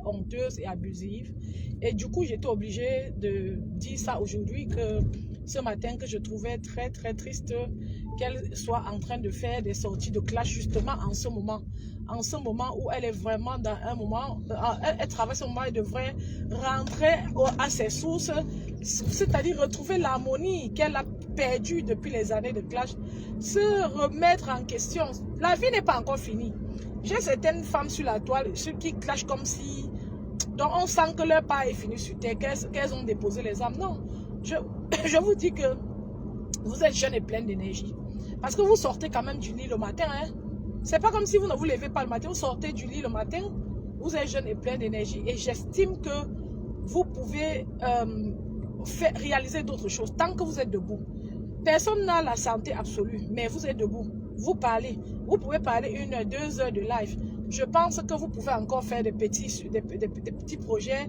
honteuse et abusive. Et du coup, j'étais obligée de dire ça aujourd'hui, que ce matin, que je trouvais très, très triste qu'elle soit en train de faire des sorties de clash justement en ce moment. En ce moment où elle est vraiment dans un moment, elle traverse un moment, elle devrait rentrer à ses sources, c'est-à-dire retrouver l'harmonie qu'elle a perdue depuis les années de clash, se remettre en question. La vie n'est pas encore finie. J'ai certaines femmes sur la toile, ceux qui clashent comme si... Donc on sent que leur part est fini sur terre, qu'elles ont déposé les âmes. Non, je vous dis que vous êtes jeune et pleine d'énergie. Parce que vous sortez quand même du lit le matin. Hein? C'est pas comme si vous ne vous levez pas le matin, vous sortez du lit le matin, vous êtes jeune et pleine d'énergie. Et j'estime que vous pouvez réaliser d'autres choses tant que vous êtes debout. Personne n'a la santé absolue, mais vous êtes debout. Vous parlez. Vous pouvez parler 1 heure, 2 heures de live. Je pense que vous pouvez encore faire des petits projets.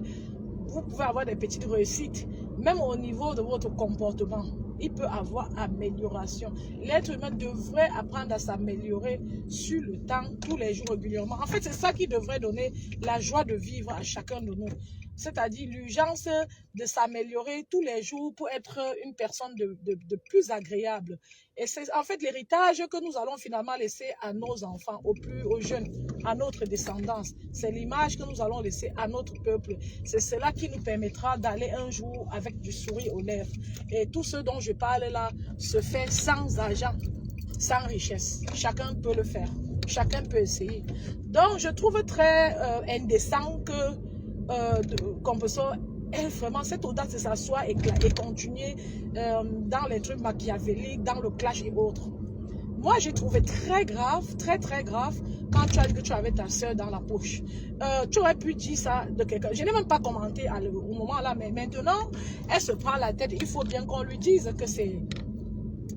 Vous pouvez avoir des petites réussites. Même au niveau de votre comportement, il peut avoir amélioration. L'être humain devrait apprendre à s'améliorer sur le temps, tous les jours, régulièrement. En fait, c'est ça qui devrait donner la joie de vivre à chacun de nous. C'est-à-dire l'urgence de s'améliorer tous les jours pour être une personne de plus agréable. Et c'est en fait l'héritage que nous allons finalement laisser à nos enfants, aux jeunes, à notre descendance. C'est l'image que nous allons laisser à notre peuple. C'est cela qui nous permettra d'aller un jour avec du sourire aux lèvres. Et tout ce dont je parle là se fait sans argent, sans richesse. Chacun peut le faire. Chacun peut essayer. Donc, je trouve très indécent que qu'on peut vraiment cette audace de s'asseoir et continuer dans les trucs machiavéliques, dans le clash et autres. Moi, j'ai trouvé très grave, très très grave, quand tu as dit que tu avais ta soeur dans la poche. Tu aurais pu dire ça de quelqu'un. Je n'ai même pas commenté au moment là, mais maintenant, elle se prend la tête. Il faut bien qu'on lui dise que c'est...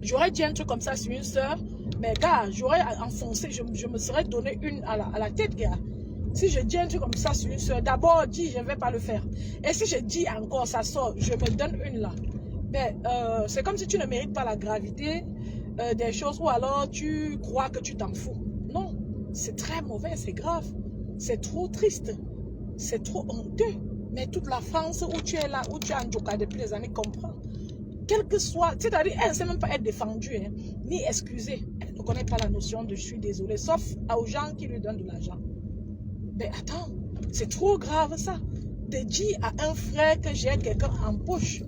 J'aurais dit un truc comme ça sur une soeur, mais gars, j'aurais enfoncé, je me serais donné une à la tête, gars. Si je dis un truc comme ça sur une soeur, d'abord, dis, je ne vais pas le faire. Et si je dis encore, ça sort, je me donne une là. Mais c'est comme si tu ne mérites pas la gravité des choses, ou alors tu crois que tu t'en fous. Non, c'est très mauvais, c'est grave. C'est trop triste. C'est trop honteux. Mais toute la France où tu es là, où tu es en Djoka depuis des années, comprend. Quel que soit, c'est-à-dire, elle ne sait même pas être défendue, hein, ni excusée. Elle ne connaît pas la notion de je suis désolée, sauf aux gens qui lui donnent de l'argent. Mais attends, c'est trop grave ça. De dire à un frère que j'ai quelqu'un en poche,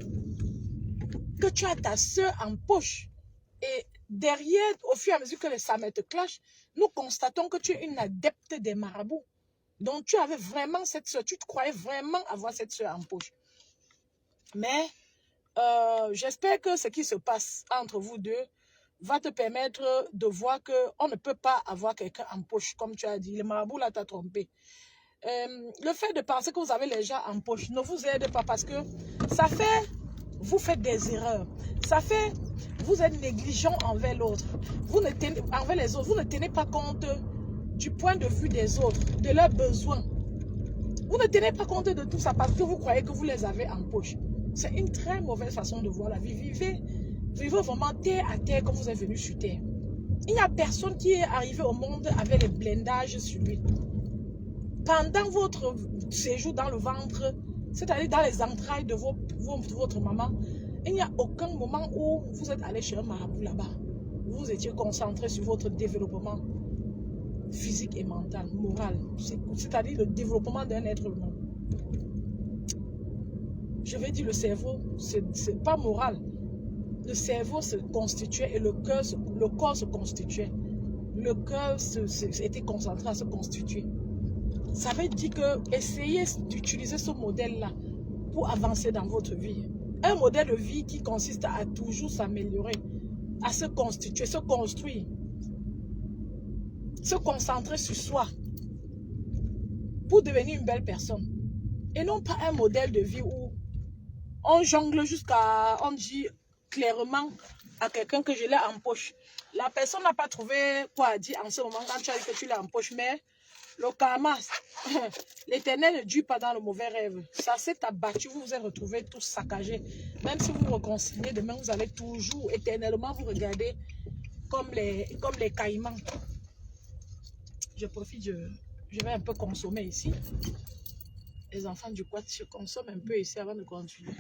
que tu as ta soeur en poche. Et derrière, au fur et à mesure que les samets te clashent, nous constatons que tu es une adepte des marabouts. Donc tu avais vraiment cette soeur, tu te croyais vraiment avoir cette soeur en poche. Mais j'espère que ce qui se passe entre vous deux va te permettre de voir qu'on ne peut pas avoir quelqu'un en poche, comme tu as dit. Le marabout là t'a trompé. Le fait de penser que vous avez les gens en poche ne vous aide pas, parce que ça fait, vous faites des erreurs. Ça fait, vous êtes négligent envers l'autre. Envers les autres, vous ne tenez pas compte du point de vue des autres, de leurs besoins. Vous ne tenez pas compte de tout ça parce que vous croyez que vous les avez en poche. C'est une très mauvaise façon de voir la vie. Vivez vraiment terre à terre comme vous êtes venu sur terre. Il n'y a personne qui est arrivé au monde avec les blindages sur lui. Pendant votre séjour dans le ventre, c'est-à-dire dans les entrailles de votre maman, il n'y a aucun moment où vous êtes allé chez un marabout là-bas. Vous étiez concentré sur votre développement physique et mental, moral, c'est-à-dire le développement d'un être humain. Je vais dire le cerveau, c'est pas moral. Le cerveau se constituait et le corps se constituait. Le cœur était concentré à se constituer. Ça veut dire que essayez d'utiliser ce modèle-là pour avancer dans votre vie. Un modèle de vie qui consiste à toujours s'améliorer, à se constituer, se construire, se concentrer sur soi pour devenir une belle personne. Et non pas un modèle de vie où on jongle jusqu'à, on dit clairement à quelqu'un que je l'ai en poche. La personne n'a pas trouvé quoi dire en ce moment quand tu as dit que tu l'as en poche, mais le karma, l'éternel ne dure pas dans le mauvais rêve. Ça s'est abattu, vous vous êtes retrouvés tous saccagés. Même si vous vous réconciliez, demain vous allez toujours éternellement vous regarder comme les caïmans. Je profite, je vais un peu consommer ici. Les enfants du quad, je consomme un peu ici avant de continuer.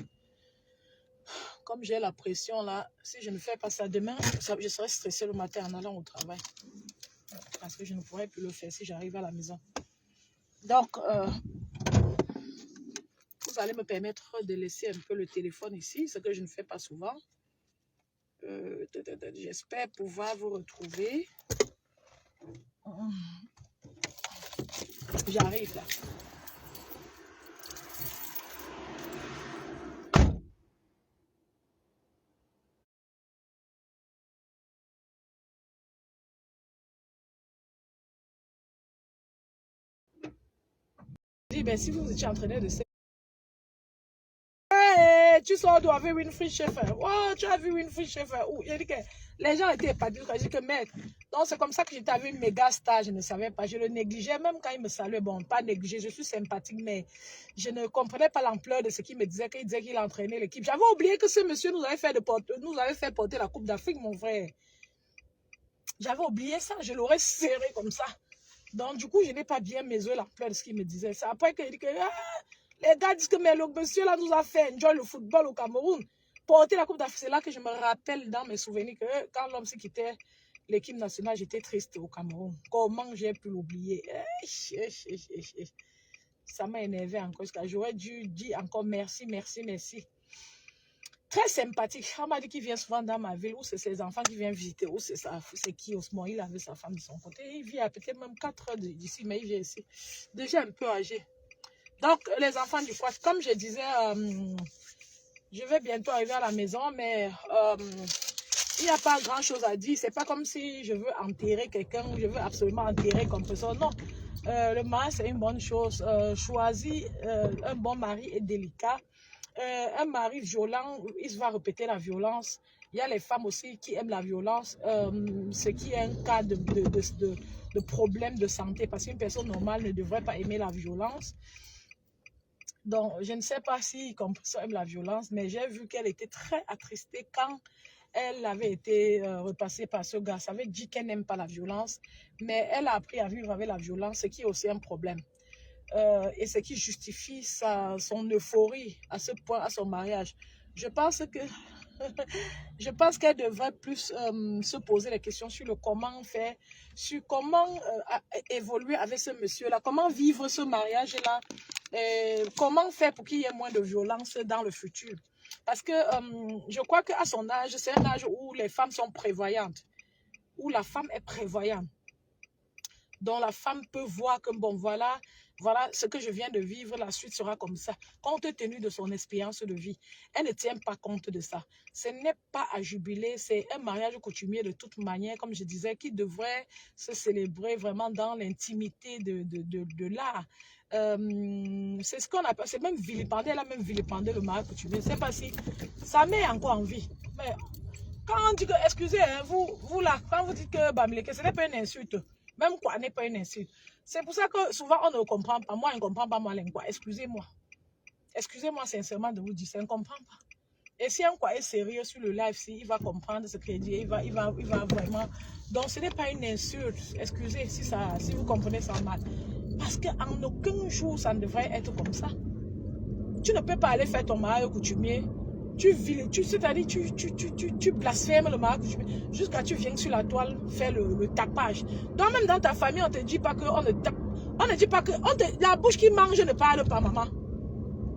Comme j'ai la pression là, si je ne fais pas ça demain, je serai stressée le matin en allant au travail. Parce que je ne pourrais plus le faire si j'arrive à la maison. Donc, vous allez me permettre de laisser un peu le téléphone ici, ce que je ne fais pas souvent. J'espère pouvoir vous retrouver. J'arrive là. Je dis, ben, si vous étiez entraîné de tu sors d'où avec Winfried Schaeffer. Oh, tu as vu Winfried Schaeffer. Il a dit que les gens étaient épadés. Je dis que mec, donc c'est comme ça que j'étais avec une méga star. Je ne savais pas. Je le négligeais. Même quand il me saluait, bon, pas négligé. Je suis sympathique, mais je ne comprenais pas l'ampleur de ce qu'il me disait. Qu'il disait qu'il entraînait l'équipe. J'avais oublié que ce monsieur nous avait fait porter la Coupe d'Afrique, mon frère. J'avais oublié ça. Je l'aurais serré comme ça. Donc, du coup, je n'ai pas bien mesuré l'ampleur de ce qu'il me disait. C'est après qu'il dit que... les gars disent que mais le monsieur là nous a fait enjoy le football au Cameroun. Porter la Coupe d'Afrique, c'est là que je me rappelle dans mes souvenirs que quand l'homme s'est quitté l'équipe nationale, j'étais triste au Cameroun. Comment j'ai pu l'oublier? Ça m'a énervé encore. J'aurais dû dire encore merci, merci, merci. Très sympathique. On m'a dit qu'il vient souvent dans ma ville, où c'est ses enfants qui viennent visiter, où c'est qui, Osman, il avait sa femme de son côté. Il vit à peut-être même 4 heures d'ici, mais il vient ici. Déjà un peu âgé. Donc, les enfants du quad, comme je disais, je vais bientôt arriver à la maison, mais il n'y a pas grand-chose à dire. C'est pas comme si je veux enterrer quelqu'un, ou je veux absolument enterrer comme personne. Non, le mariage, c'est une bonne chose. Choisir un bon mari est délicat. Un mari violent, il va répéter la violence. Il y a les femmes aussi qui aiment la violence, ce qui est un cas de problème de santé, parce qu'une personne normale ne devrait pas aimer la violence. Donc, je ne sais pas si Compression aime la violence, mais j'ai vu qu'elle était très attristée quand elle avait été repassée par ce gars. Ça veut dire qu'elle n'aime pas la violence, mais elle a appris à vivre avec la violence, ce qui est aussi un problème. Et ce qui justifie son euphorie à ce point, à son mariage. Je pense qu'elle devrait plus se poser des questions sur le comment faire, sur comment évoluer avec ce monsieur-là, comment vivre ce mariage-là, comment faire pour qu'il y ait moins de violence dans le futur. Parce que je crois qu'à son âge, c'est un âge où les femmes sont prévoyantes, où la femme est prévoyante. Donc la femme peut voir que bon, voilà ce que je viens de vivre, la suite sera comme ça, compte tenu de son expérience de vie. Elle ne tient pas compte de ça. Ce n'est pas à jubiler, c'est un mariage coutumier de toute manière, comme je disais, qui devrait se célébrer vraiment dans l'intimité de l'art. C'est ce qu'on appelle, c'est même vilipendé, elle a même vilipendé le mariage coutumier. Je ne sais pas si ça met encore en vie. Mais quand on dit que, excusez, hein, vous là, quand vous dites que Bamileke, ce n'est pas une insulte. Même quoi n'est pas une insulte. C'est pour ça que souvent on ne comprend pas. Moi, je ne comprends pas moi quoi. Excusez-moi. Excusez-moi sincèrement de vous dire ça. Je ne comprends pas. Et si un quoi est sérieux sur le live, il va comprendre ce qu'il dit. Il va vraiment. Donc ce n'est pas une insulte. Excusez si vous comprenez ça mal. Parce qu'en aucun jour, ça ne devrait être comme ça. Tu ne peux pas aller faire ton mariage coutumier. C'est-à-dire tu blasphèmes le mariage coutumier jusqu'à tu viens sur la toile faire le tapage. Donc même dans ta famille, on ne te dit pas que on ne tape. On ne dit pas que la bouche qui mange ne parle pas, maman.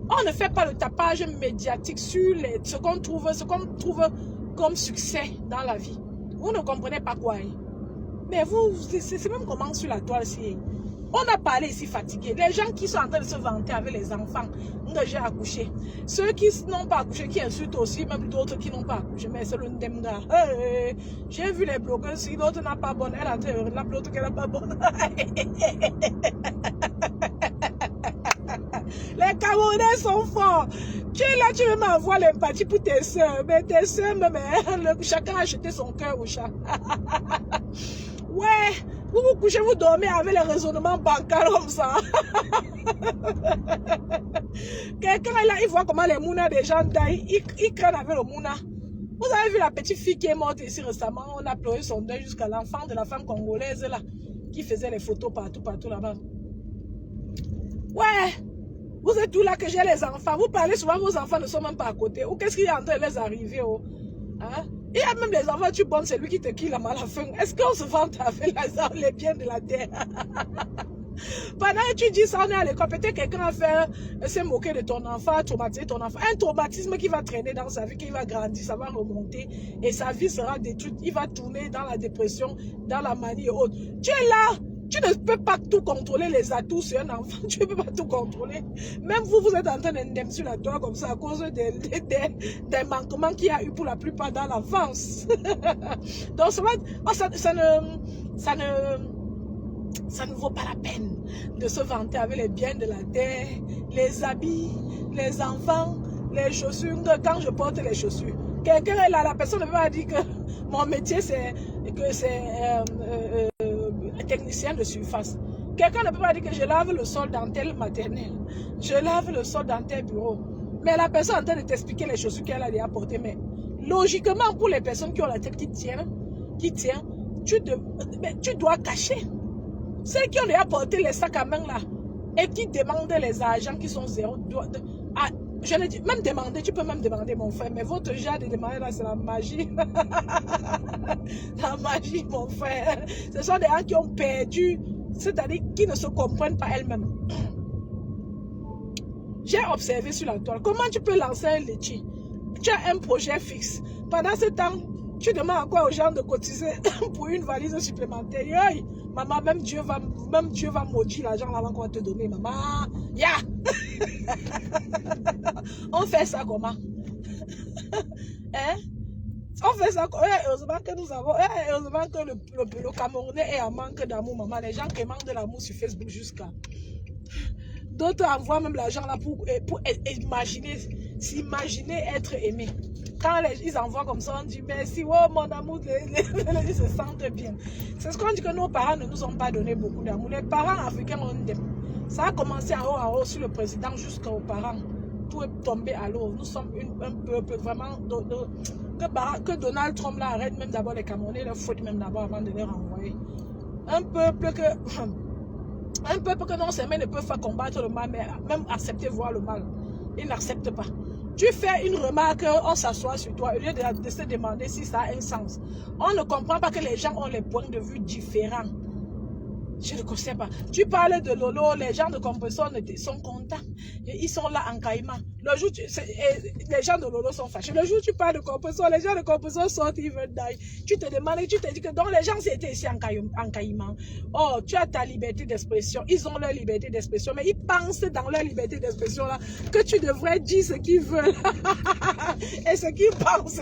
On ne fait pas le tapage médiatique sur ce qu'on trouve comme succès dans la vie. Vous ne comprenez pas quoi. Hein? Mais vous, c'est même comment sur la toile si. On a parlé ici fatigué. Les gens qui sont en train de se vanter avec les enfants que j'ai accouché. Ceux qui n'ont pas accouché, qui insultent aussi, même d'autres qui n'ont pas accouché. Mais c'est le ndemga. J'ai vu les blogueurs, si l'autre n'a pas bonne, elle a été heureuse, l'autre qui n'a pas bonne. Les Camerounais sont forts. Tu veux m'avoir l'empathie pour tes soeurs. Mais tes soeurs, chacun a acheté son cœur au chat. Ouais. Vous vous couchez, vous dormez avec les raisonnements bancaires comme ça. Quelqu'un est là, il voit comment les mounas des gens daillent. Il craignent avec le mouna. Vous avez vu la petite fille qui est morte ici récemment. On a pleuré son deuil jusqu'à l'enfant de la femme congolaise là, qui faisait les photos partout là-bas. Ouais. Vous êtes tous là que j'ai les enfants, vous parlez souvent, vos enfants ne sont même pas à côté. Ou qu'est-ce qui est en train de les arriver? Oh? Hein? Il y a même les enfants, tu bonnes, c'est lui qui te kill à la fin. Est-ce qu'on se vante avec les biens de la terre? Pendant que tu dis ça, on est à l'école, peut-être quelqu'un a fait s'est moqué de ton enfant, traumatiser ton enfant. Un traumatisme qui va traîner dans sa vie, qui va grandir, ça va remonter et sa vie sera détruite. Il va tourner dans la dépression, dans la manie et autres. Tu es là, tu ne peux pas tout contrôler les atouts sur un enfant, tu ne peux pas tout contrôler. Même vous, vous êtes en train d'indemniser sur la toile comme ça à cause des manquements qu'il y a eu pour la plupart dans l'enfance. Donc ça ne vaut pas la peine de se vanter avec les biens de la terre, les habits, les enfants, les chaussures. Quand je porte les chaussures, quelqu'un est là, la personne ne peut pas dire que mon métier c'est technicien de surface. Quelqu'un ne peut pas dire que je lave le sol dans tel maternel, je lave le sol dans tel bureau. Mais la personne est en train de t'expliquer les chaussures qu'elle a déjà portées. Mais logiquement, pour les personnes qui ont la tête qui tient, tu dois cacher. Ceux qui ont déjà porté les sacs à main là et qui demandent les agents qui sont zéro, je ne dis même demander, tu peux même demander mon frère, mais votre genre de demander là c'est la magie. La magie mon frère. Ce sont des gens qui ont perdu, c'est-à-dire qui ne se comprennent pas elles-mêmes. J'ai observé sur la toile, comment tu peux lancer un litchi? Tu as un projet fixe. Pendant ce temps, tu demandes encore aux gens de cotiser pour une valise supplémentaire. Yoy, maman, même Dieu va maudire l'argent avant qu'on va te donner, maman. Ya! On fait ça comment? Hein? On fait ça comment? Heureusement que nous avons, heureusement que le Camerounais est en manque d'amour, maman. Les gens qui manquent de l'amour sur Facebook jusqu'à. D'autres envoient même l'argent là pour s'imaginer être aimé. Quand ils envoient comme ça, on dit merci, oh mon amour, ils se sentent bien. C'est ce qu'on dit que nos parents ne nous ont pas donné beaucoup d'amour. Les parents africains ont des... Ça a commencé en haut sur le président jusqu'aux parents. Tout est tombé à l'eau. Nous sommes un peuple vraiment... que Donald Trump là, arrête même d'abord les Camerounais, les faute même d'abord avant de les renvoyer. Un peuple que non seulement ne peuvent pas combattre le mal, mais même accepter voir le mal. Ils n'acceptent pas. Tu fais une remarque, on s'assoit sur toi, au lieu de se demander si ça a un sens. On ne comprend pas que les gens ont les points de vue différents. Je ne sais pas. Tu parles de Lolo, les gens de Compression sont contents. Ils sont là en caïman. Le jour, les gens de Lolo sont fâchés. Le jour où tu parles de Compression, les gens de Compression sortent, ils veulent die. Tu te demandes, tu te dis que donc les gens étaient ici en caïman. Oh, tu as ta liberté d'expression. Ils ont leur liberté d'expression, mais ils pensent dans leur liberté d'expression là que tu devrais dire ce qu'ils veulent et ce qu'ils pensent.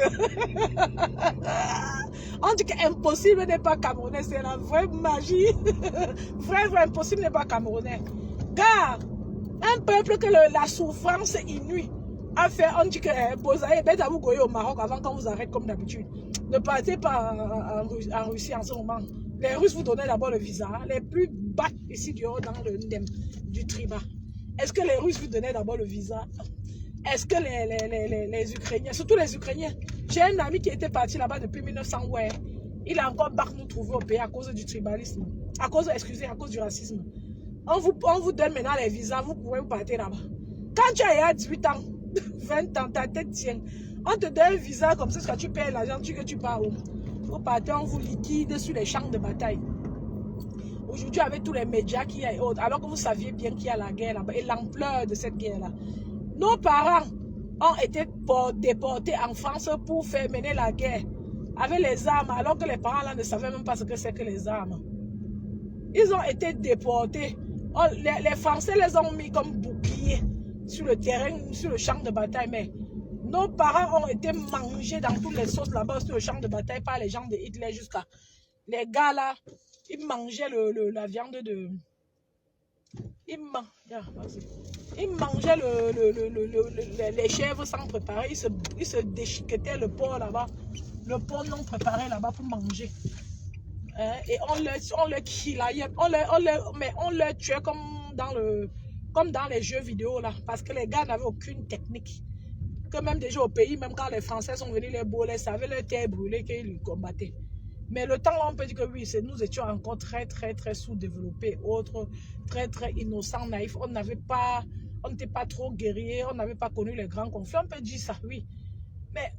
On dit qu'impossible n'est pas camerounais, c'est la vraie magie. Vrai, impossible n'est pas camerounais. Car un peuple que la souffrance inouïe a fait, on dit que Bozaï, vous goyez au Maroc avant qu'on vous arrête comme d'habitude. Ne partez pas en Russie en ce moment. Les Russes vous donnent d'abord le visa. Les plus bas ici du haut dans le Ndem, du Triba. Est-ce que les Russes vous donnaient d'abord le visa? Est-ce que les Ukrainiens, surtout les Ukrainiens, j'ai un ami qui était parti là-bas depuis 1900, ouais, il a encore nous trouvé au pays à cause du tribalisme, à cause du racisme. On vous donne maintenant les visas, vous pouvez partir là-bas. Quand tu as 18 ans, 20 ans, ta tête tient, on te donne un visa comme ça, quand tu payes l'argent, que tu pars où? Vous partez, on vous liquide sur les champs de bataille. Aujourd'hui, avec tous les médias qu'il y a et autres, alors que vous saviez bien qu'il y a la guerre là-bas et l'ampleur de cette guerre-là. Nos parents ont été déportés en France pour faire mener la guerre avec les armes, alors que les parents là ne savaient même pas ce que c'est que les armes. Ils ont été déportés. Les Français les ont mis comme boucliers sur le terrain, sur le champ de bataille. Mais nos parents ont été mangés dans toutes les sauces là-bas sur le champ de bataille par les gens de Hitler jusqu'à... Les gars là, ils mangeaient la viande de... Ils mangeaient les chèvres sans préparer. Ils se déchiquetaient le porc là-bas. Le porc non préparé là-bas pour manger. Et on le killaillait. Mais on le tuait comme dans les jeux vidéo là. Parce que les gars n'avaient aucune technique. Que même déjà au pays, même quand les Français sont venus les boler, ça avait leur terre brûlée qu'ils combattaient. Mais le temps là, on peut dire que oui, nous étions encore très sous-développés, autres, très innocents, naïfs. On n'avait pas on n'était pas trop guerrier, on n'avait pas connu les grands conflits, on peut dire ça, oui. Mais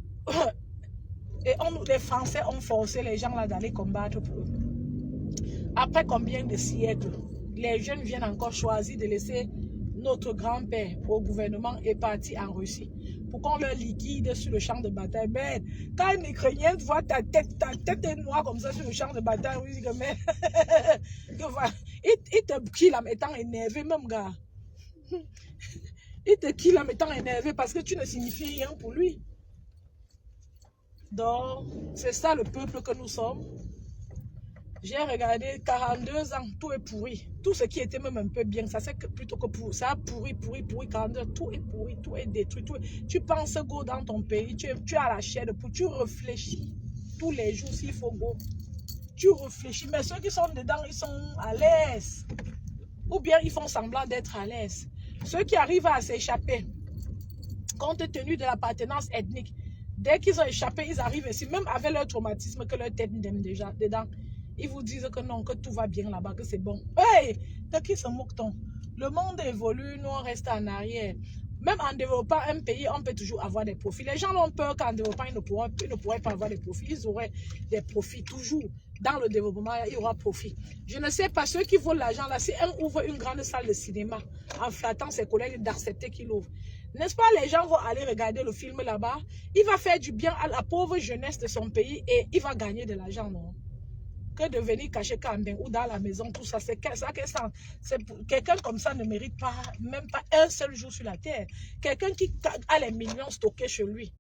et les Français ont forcé les gens là d'aller combattre pour eux. Après combien de siècles, les jeunes viennent encore choisir de laisser notre grand-père au gouvernement et partir en Russie pour qu'on leur liquide sur le champ de bataille. Mais quand une Ukrainien voit ta tête est noire comme ça sur le champ de bataille, oui, mais il te kill en étant énervé, même gars. Il te kill en étant énervé parce que tu ne signifies rien pour lui. Donc, c'est ça le peuple que nous sommes. J'ai regardé 42 ans, tout est pourri. Tout ce qui était même un peu bien, ça c'est plutôt que pour ça, pourri, 42 ans, tout est pourri, tout est détruit. Tu penses go dans ton pays, tu as la chair de poule, tu réfléchis tous les jours s'il faut go. Tu réfléchis, mais ceux qui sont dedans, ils sont à l'aise. Ou bien ils font semblant d'être à l'aise. Ceux qui arrivent à s'échapper, compte tenu de l'appartenance ethnique, dès qu'ils ont échappé, ils arrivent ici, même avec leur traumatisme que leur tête n'aime déjà dedans. Ils vous disent que non, que tout va bien là-bas, que c'est bon. Hey, de qui se moque-t-on? Le monde évolue, nous on reste en arrière. Même en développant un pays, on peut toujours avoir des profits. Les gens ont peur qu'en développant, ils ne pourraient pas avoir des profits. Ils auraient des profits toujours. Dans le développement, il y aura profit. Je ne sais pas, ceux qui volent l'argent là, si un ouvre une grande salle de cinéma en flattant ses collègues d'accepter qu'il ouvre, n'est-ce pas, les gens vont aller regarder le film là-bas. Il va faire du bien à la pauvre jeunesse de son pays et il va gagner de l'argent, non? Que de venir cacher Kambing ou dans la maison, tout ça, c'est quelqu'un comme ça ne mérite pas, même pas un seul jour sur la terre. Quelqu'un qui a les millions stockés chez lui.